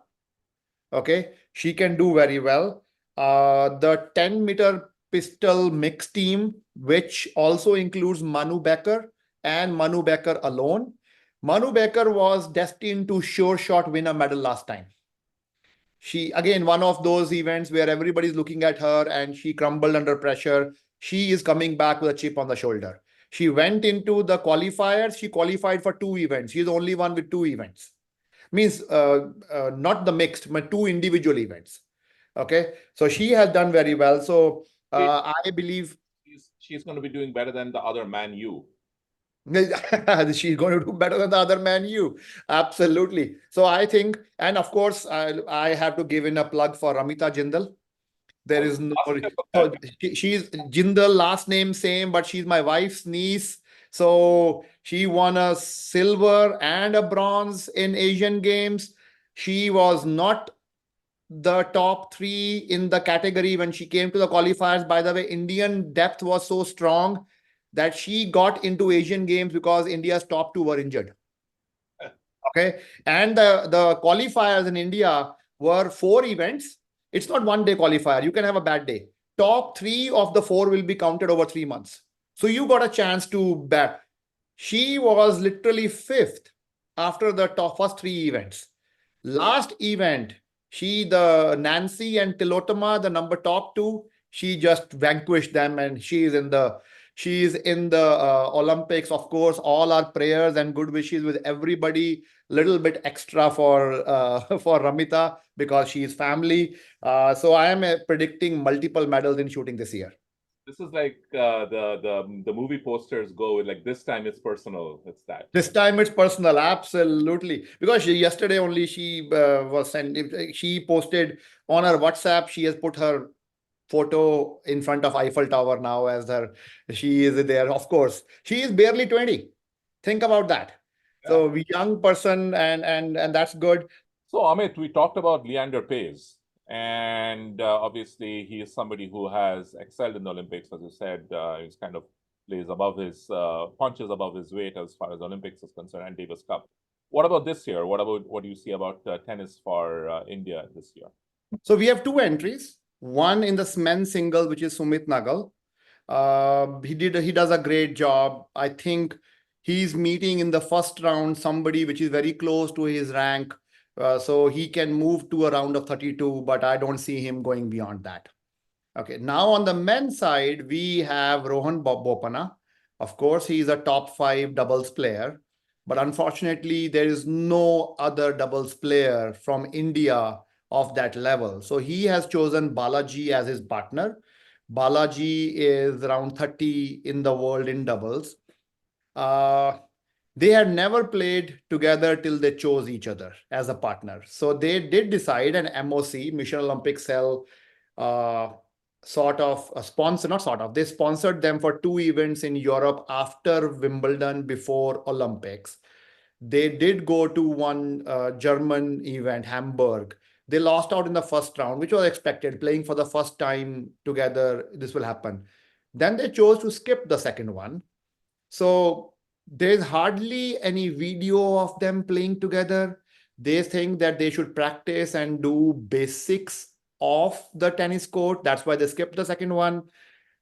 Okay, she can do very well. The 10-meter pistol mix team, which also includes Manu Becker and Manu Becker alone. Manu Becker was destined to sure shot win a medal last time. She, again, one of those events where everybody's looking at her and she crumbled under pressure. She is coming back with a chip on the shoulder. She went into the qualifiers. She qualified for 2 events. She's the only one with 2 events. Means not the mixed, but 2 individual events. Okay, so she has done very well. So I believe she's going to be doing better than the other Man U. she's going to do better than the other Man U. Absolutely. So I think, and of course, I have to give in a plug for Ramita Jindal. There is no. So she's Jindal, last name same, but she's my wife's niece. So she won a silver and a bronze in Asian Games. She was not the top 3 in the category when she came to the qualifiers. By the way, Indian depth was so strong that she got into Asian Games because India's top 2 were injured. Okay. And the qualifiers in India were 4 events. It's not one day qualifier. You can have a bad day. Top 3 of the 4 will be counted over 3 months. So you got a chance to bet. She was literally 5th after the first 3 events. Last event, the Nancy and Tilotama, the top 2, she just vanquished them, and she is in the She's in the Olympics. Of course, all our prayers and good wishes with everybody. Little bit extra for for Ramita because she is family. So I am predicting multiple medals in shooting this year. This is like the movie posters go with like this time it's personal. It's that. This time it's personal, absolutely. Because yesterday only she was sent. She posted on her WhatsApp. She has put her photo in front of Eiffel Tower now as her. She is there. Of course, she is barely 20. Think about that. Yeah. So young person, and that's good. So Amit, we talked about Leander Paes, and obviously he is somebody who has excelled in the Olympics, as you said. He's kind of plays above his punches above his weight as far as Olympics is concerned, and Davis Cup. What about this year? What do you see about tennis for India this year? So we have two entries. One in the men's single, which is Sumit Nagal. He does a great job. I think he's meeting in the first round somebody which is very close to his rank. So he can move to a round of 32, but I don't see him going beyond that. Okay, now on the men's side, we have Rohan Bopana. Of course, he is a top 5 doubles player, but unfortunately, there is no other doubles player from India of that level. So he has chosen Balaji as his partner. Balaji is around 30 in the world in doubles. Uh, they had never played together till they chose each other as a partner. So they did decide an MOC, Mission Olympic Cell, uh, sort of a sponsor, not sort of, they sponsored them for 2 events in Europe after Wimbledon, before Olympics. They did go to one German event, Hamburg. They lost out in the first round, which was expected, playing for the first time together. This will happen. Then they chose to skip the second one. So there's hardly any video of them playing together. They think that they should practice and do basics of the tennis court. That's why they skipped the second one.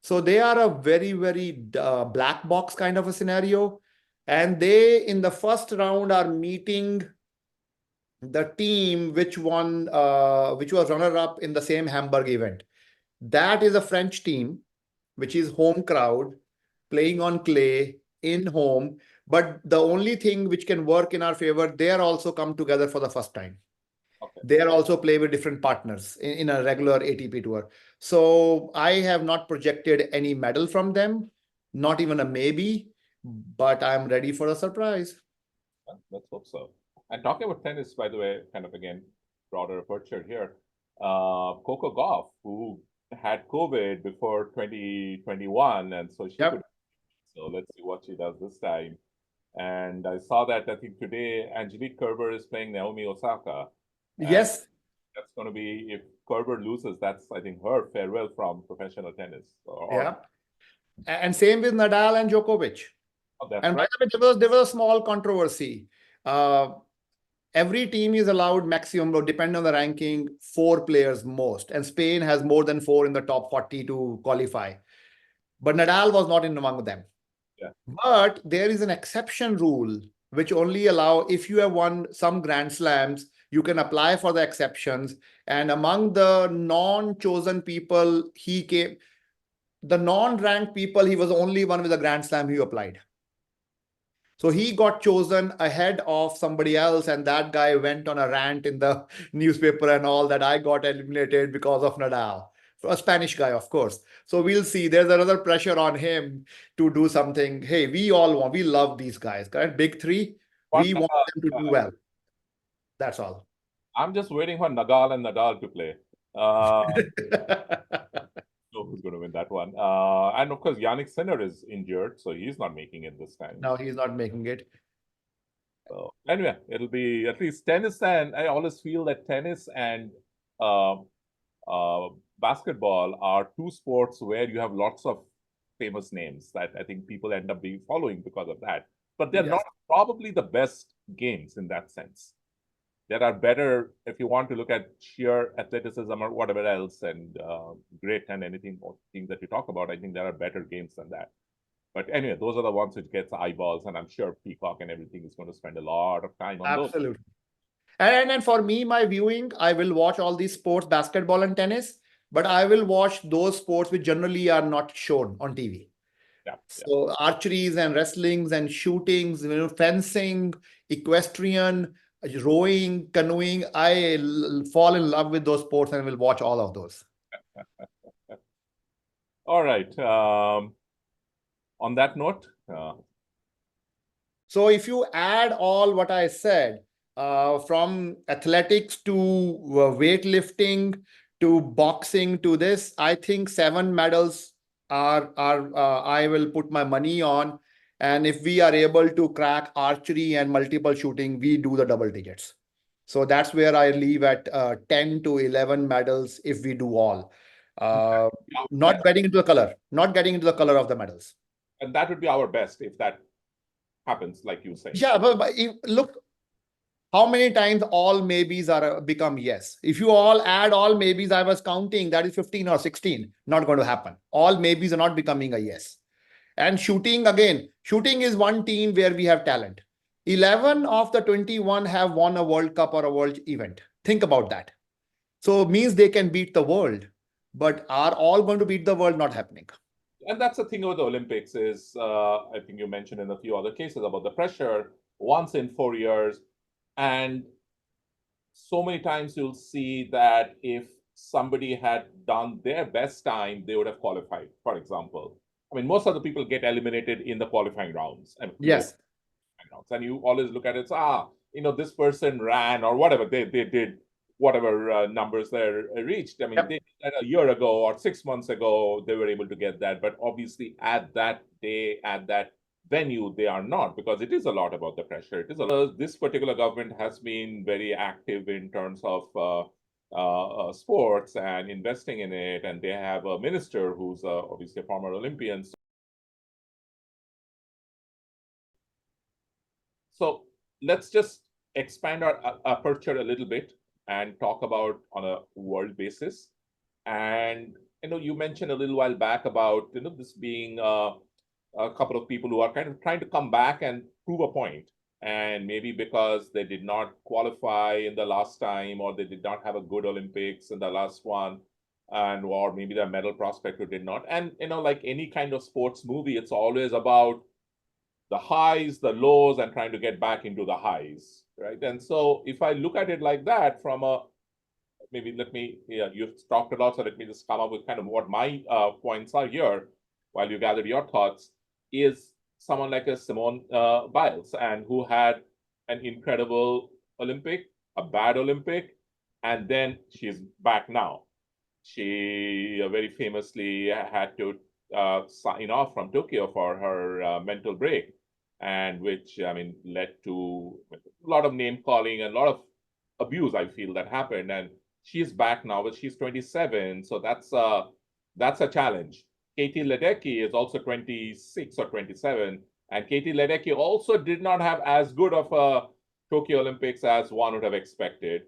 So they are a very, very black box kind of a scenario. And they, in the first round, are meeting the team which won, which was runner-up in the same Hamburg event. That is a French team, which is home crowd, playing on clay in home. But the only thing which can work in our favor, they are also come together for the first time. Okay. They are also play with different partners in a regular ATP tour. So I have not projected any medal from them, not even a maybe, but I'm ready for a surprise. Let's hope so. And talking about tennis, by the way, kind of again, broader aperture here. Coco Gauff, who had COVID before 2021, and so she Yep. could. So let's see what she does this time. And I saw that I think today Angelique Kerber is playing Naomi Osaka. And Yes. that's going to be, if Kerber loses, that's I think her farewell from professional tennis. Yeah. And same with Nadal and Djokovic. Oh, that's And by right. the way, there was a small controversy. Every team is allowed maximum, depending on the ranking, 4 players most. And Spain has more than 4 in the top 40 to qualify. But Nadal was not in among them. Yeah. But there is an exception rule which only allow, if you have won some Grand Slams, you can apply for the exceptions. And among the non-chosen people, he came, the non-ranked people, he was the only one with a Grand Slam who applied. So he got chosen ahead of somebody else, and that guy went on a rant in the newspaper and all that I got eliminated because of Nadal. A Spanish guy, of course. So we'll see. There's another pressure on him to do something. Hey, we all want, we love these guys, correct? Big three. But, We want them to do well. That's all. I'm just waiting for Nagal and Nadal to play. Know who's going to win that one. And of course, Yannick Sinner is injured, so he's not making it this time. No, he's not making it. So anyway, it'll be at least tennis, and I always feel that tennis and uh, basketball are two sports where you have lots of famous names that I think people end up being following because of that. But they're Yes. not probably the best games in that sense. There are better, if you want to look at sheer athleticism or whatever else, and grit and anything things that you talk about, I think there are better games than that. But anyway, those are the ones which gets eyeballs, and I'm sure Peacock and everything is going to spend a lot of time on those. Absolutely. And for me, my viewing, I will watch all these sports, basketball and tennis, but I will watch those sports which generally are not shown on TV. Yeah. So archeries and wrestlings and shootings, fencing, equestrian, rowing, canoeing. I fall in love with those sports and will watch all of those. All right. On that note, so if you add all what I said, from athletics to weightlifting to boxing to this, I think 7 medals are I will put my money on. And if we are able to crack archery and multiple shooting, we do the double digits. So that's where I leave at 10 to 11 medals if we do all. Not getting into the color, not getting into the color of the medals. and that would be our best if that happens, like you say. Yeah, but look, how many times all maybes are become yes? If you all add all maybes, I was counting, that is 15 or 16. Not going to happen. All maybes are not becoming a yes. And shooting, again, shooting is one team where we have talent. 11 of the 21 have won a World Cup or a world event. Think about that. So it means they can beat the world. But are all going to beat the world? Not happening. And that's the thing about the Olympics is, I think you mentioned in a few other cases about the pressure once in 4 years. And so many times you'll see that if somebody had done their best time, they would have qualified, for example. I mean, most of the people get eliminated in the qualifying rounds and Yes. rounds. And you always look at it, this person ran or whatever, they did whatever numbers they reached. I mean, they did that a year ago or 6 months ago, they were able to get that. But obviously, at that day, at that venue, they are not, because it is a lot about the pressure. It is this particular government has been very active in terms of sports and investing in it, and they have a minister who's obviously a former Olympian. So let's just expand our aperture a little bit and talk about on a world basis. And you mentioned a little while back about this being a couple of people who are kind of trying to come back and prove a point. And maybe because they did not qualify in the last time, or they did not have a good Olympics in the last one, and or maybe their medal prospect who did not. And like any kind of sports movie, it's always about the highs, the lows, and trying to get back into the highs, right? And so if I look at it like that from a, maybe you've talked a lot, so let me just come up with kind of what my points are here while you gather your thoughts, is someone like a Simone Biles, and who had an incredible Olympic, a bad Olympic, and then she's back now. She very famously had to sign off from Tokyo for her mental break, and which, I mean, led to a lot of name calling and a lot of abuse, I feel, that happened. And she's back now, but she's 27, so that's a challenge. Katie Ledecky is also 26 or 27, and Katie Ledecky also did not have as good of a Tokyo Olympics as one would have expected.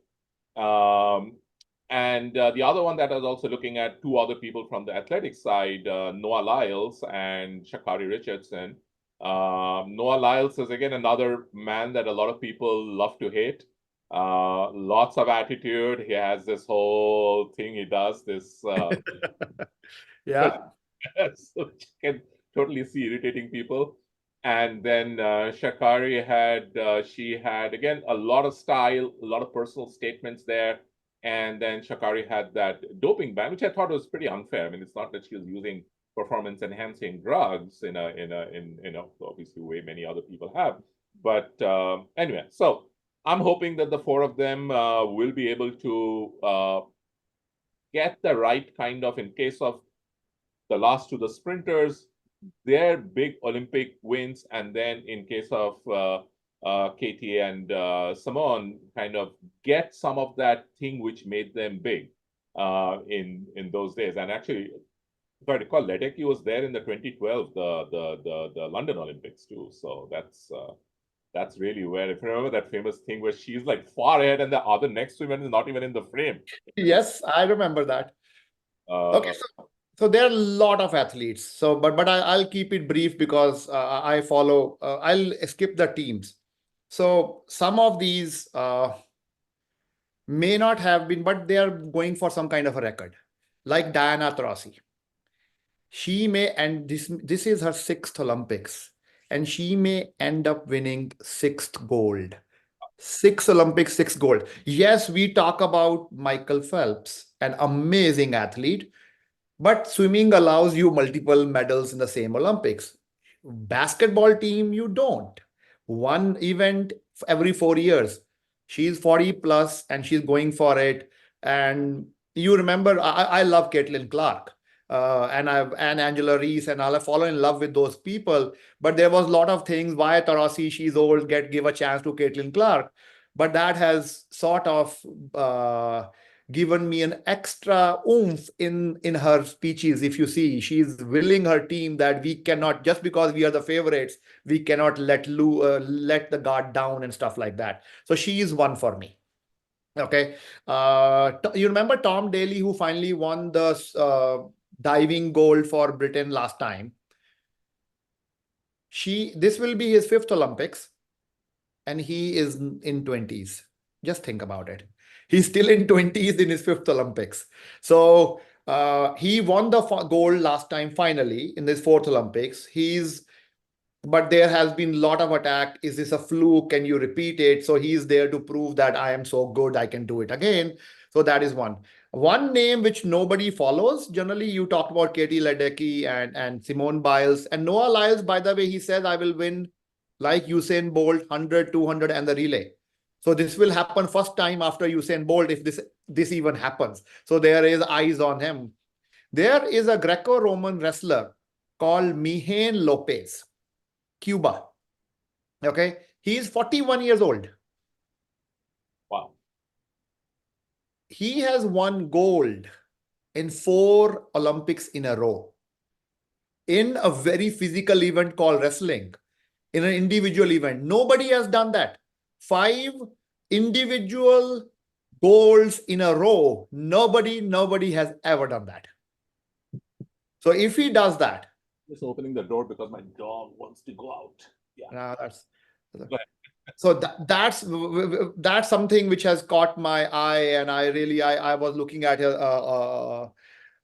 And the other one that I was also looking at, two other people from the athletic side, Noah Lyles and Sha'Carri Richardson. Noah Lyles is, again, another man that a lot of people love to hate. Lots of attitude. He has this whole thing he does, this Yeah. so you can totally see irritating people. And then Sha'Carri she had, again, a lot of style, a lot of personal statements there. And then Sha'Carri had that doping ban, which I thought was pretty unfair. I mean, it's not that she was using performance enhancing drugs in obviously way many other people have. But anyway, so I'm hoping that the four of them will be able to get the right kind of, in case of the last two, the sprinters, their big Olympic wins, and then in case of Katie and Simone, kind of get some of that thing which made them big in those days. And actually, if I recall, Ledecky was there in the 2012, the London Olympics too. So that's really where, if you remember that famous thing where she's like far ahead and the other next woman is not even in the frame. Yes, I remember that. Okay, so there are a lot of athletes. So, but I'll keep it brief because I follow. I'll skip the teams. So some of these may not have been, but they are going for some kind of a record, like Diana Taurasi. She may, and this is her sixth Olympics, and she may end up winning sixth gold. Six Olympics, six gold. Yes, we talk about Michael Phelps, an amazing athlete, but swimming allows you multiple medals in the same Olympics. Basketball team, you don't. One event every 4 years. She's 40 plus and she's going for it. And you remember, I love Caitlin Clark. And Angela Reese, and I'll fall in love with those people. But there was a lot of things. Why Tarasi, she's old, give a chance to Caitlin Clark. But that has sort of given me an extra oomph in her speeches. If you see, she's willing her team that we cannot, just because we are the favorites, we cannot let the guard down and stuff like that. So she is one for me. Okay. You remember Tom Daly, who finally won the diving gold for Britain last time? This will be his fifth Olympics, and he is in 20s. Just think about it. He's still in 20s in his fifth Olympics. So he won the gold last time finally in this fourth Olympics. But there has been a lot of attack. Is this a fluke? Can you repeat it? So he's there to prove that I am so good, I can do it again. So that is one. One name which nobody follows. Generally, you talked about Katie Ledecky and Simone Biles. And Noah Lyles, by the way, he says, I will win like Usain Bolt, 100, 200, and the relay. So this will happen first time after Usain Bolt, if this even happens. So there is eyes on him. There is a Greco-Roman wrestler called Mijain Lopez, Cuba. Okay. He is 41 years old. Wow. He has won gold in 4 Olympics in a row in a very physical event called wrestling, in an individual event. Nobody has done that. 5 individual golds in a row. Nobody has ever done that. So if he does that, just opening the door because my dog wants to go out. Yeah. So that's something which has caught my eye, and I was looking at a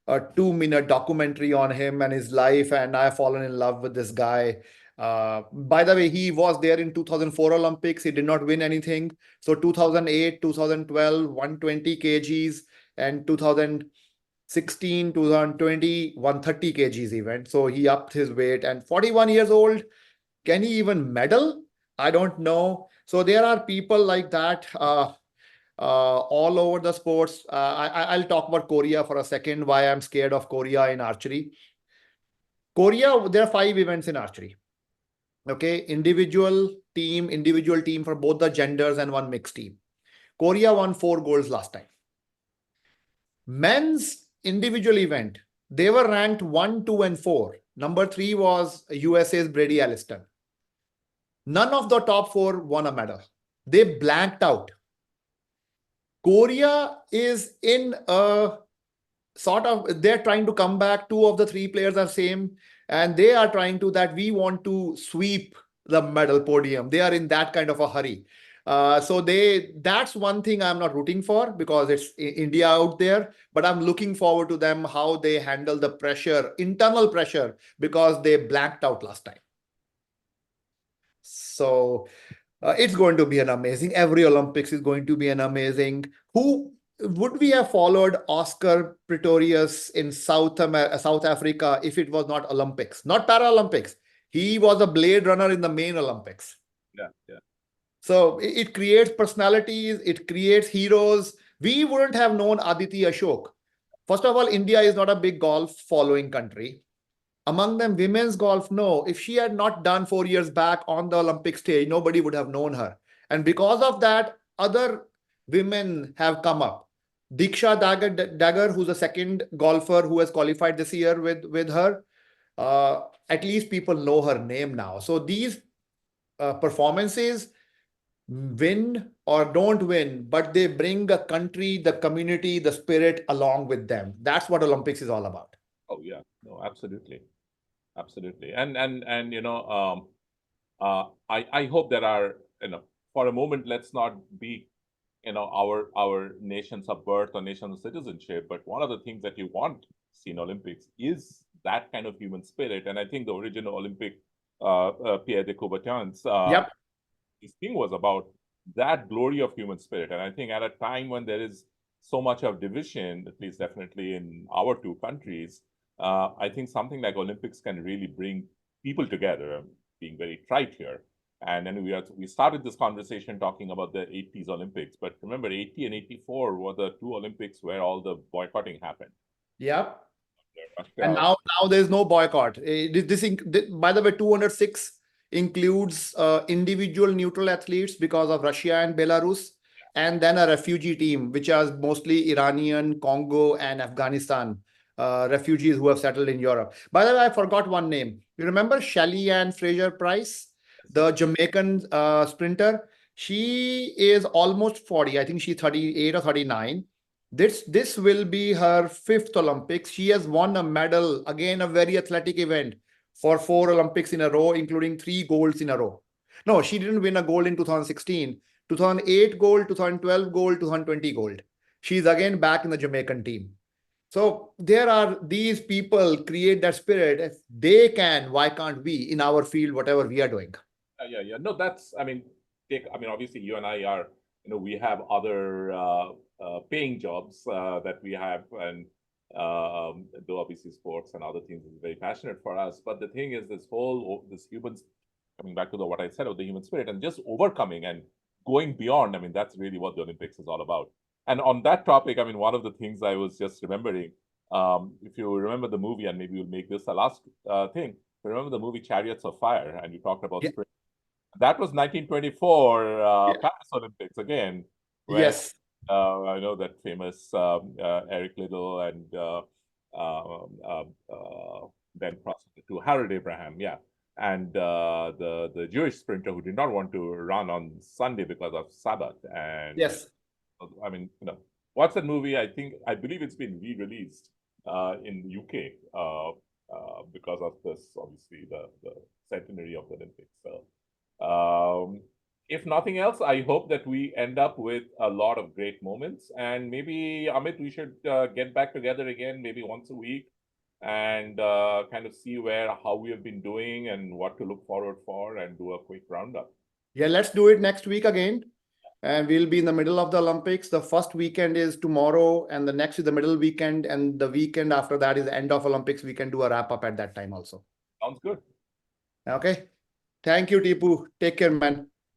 2-minute documentary on him and his life, and I've fallen in love with this guy. By the way, he was there in 2004 Olympics. He did not win anything. So 2008, 2012, 120 kgs, and 2016, 2020, 130 kgs event. So he upped his weight, and 41 years old. Can he even medal? I don't know. So there are people like that all over the sports. I'll talk about Korea for a second, why I'm scared of Korea in archery. Korea, there are 5 events in archery. Okay, individual team for both the genders, and 1 mixed team. Korea won 4 golds last time. Men's individual event, they were ranked 1, 2, and 4. Number 3 was USA's Brady Alliston. None of the top 4 won a medal. They blanked out. Korea is in a sort of, they're trying to come back. 2 of the 3 players are same, and they are trying to that we want to sweep the medal podium. They are in that kind of a hurry. So that's one thing I'm not rooting for, because it's India out there, but I'm looking forward to them, how they handle the pressure, internal pressure, because they blanked out last time. So it's going to be an amazing. Every Olympics is going to be an amazing. Who would we have followed Oscar Pretorius in South Africa if it was not Olympics, not Paralympics? He was a blade runner in the main Olympics. Yeah, yeah. So it creates personalities, it creates heroes. We wouldn't have known Aditi Ashok. First of all, India is not a big golf following country. Among them, women's golf, no. If she had not done 4 years back on the Olympic stage, nobody would have known her. And because of that, other women have come up. Diksha Dagger, who's the second golfer who has qualified this year with her, at least people know her name now. So these performances, win or don't win, but they bring the country, the community, the spirit along with them. That's what Olympics is all about. Oh yeah, no, absolutely, absolutely. And I hope there are, for a moment, let's not be, our nations of birth or nations of citizenship, but one of the things that you want to see in Olympics is that kind of human spirit. And I think the original Olympic Pierre de Coubertin's Yep. this thing was about that glory of human spirit. And I think at a time when there is so much of division, at least definitely in our two countries, I think something like Olympics can really bring people together. I'm being very trite here. And then we started this conversation talking about the 80s Olympics, but remember 80 and 84 were the two Olympics where all the boycotting happened. Yep. And Russia, now there's no boycott. By the way, 206 includes individual neutral athletes because of Russia and Belarus, and then a refugee team, which are mostly Iranian, Congo, and Afghanistan refugees who have settled in Europe. By the way, I forgot one name. You remember Shelly Ann Fraser Price, the Jamaican sprinter? She is almost 40. I think she's 38 or 39. This will be her fifth Olympics. She has won a medal, again, a very athletic event for 4 Olympics in a row, including 3 golds in a row. No, she didn't win a gold in 2016, 2008 gold, 2012 gold, 2020 gold. She's again back in the Jamaican team. So there are these people create that spirit. If they can, why can't we in our field, whatever we are doing? yeah. No, that's, I mean, obviously you and I are, we have other paying jobs that we have, and though obviously sports and other things is very passionate for us. But the thing is, this humans, coming back to what I said of the human spirit and just overcoming and going beyond. I mean, that's really what the Olympics is all about. And on that topic, I mean, one of the things I was just remembering, if you remember the movie, and maybe we'll make this the last thing. Remember the movie Chariots of Fire, and you talked about Yeah. sprint. That was 1924 Yeah. Paris Olympics again, when Yes. I know that famous Eric Liddell and then prosecuted to Harold Abraham, yeah, and the Jewish sprinter who did not want to run on Sunday because of Sabbath, and Yes. I mean, watch that movie. I believe it's been re-released in the UK because of this, obviously the centenary of the Olympics. So. If nothing else, I hope that we end up with a lot of great moments. And maybe, Amit, we should get back together again, maybe once a week, and kind of see how we have been doing and what to look forward for, and do a quick roundup. Yeah, let's do it next week again. And we'll be in the middle of the Olympics. The first weekend is tomorrow, and the next is the middle weekend, and the weekend after that is the end of Olympics. We can do a wrap up at that time also. Sounds good. Okay. Thank you, Tipu. Take care, man.